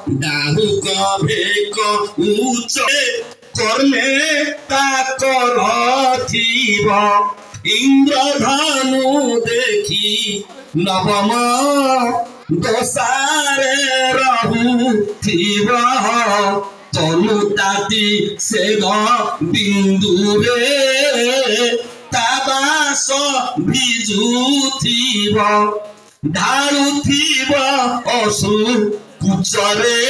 ডাহুক ভেক উচ্চে কর্মে তাকর থিব ইন্দ্রধনু দেখি নবম দশারে রহু থিব তনু তাতি সে বিন্দুরে তাবাস ভিজুথিব ঢাড়ুথিব অসু কুচরে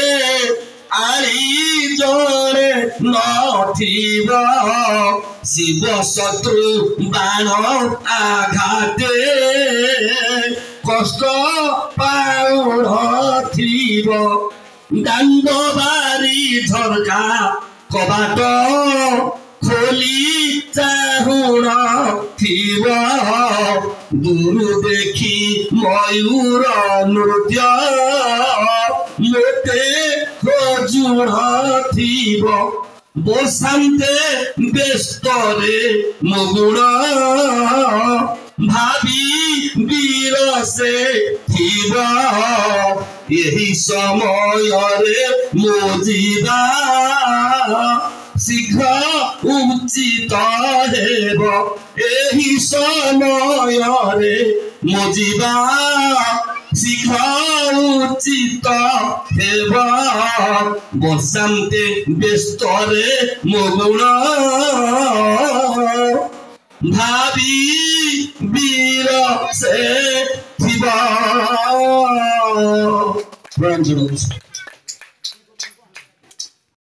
আଳି জোরে নথিব শিব শত্রু বাণ আঘাতে কষ্ট পাউনথিব দাণ্ড বারি ঝরকা কবাট খোলি চাহুণ থিব দূরু দেখি ময়ূর নৃত্য লোকে খোঁজুণ থিব বসান্তে ব্যস্তরে মগুণ ভাবি বিরসে থিব ଏହି ସମୟରେ ମୋ ଯିବା ଶୀଘ୍ର ଉଚିତ ହେବ ଏହି ସମୟରେ ମୋ ଯିବା ଶୀଘ୍ର ଉଚିତ ହେବ ବସାନ୍ତେ ବ୍ୟସ୍ତରେ ମୋ ଗୁଣ ଭାବି ବିରସେ ଥିବ।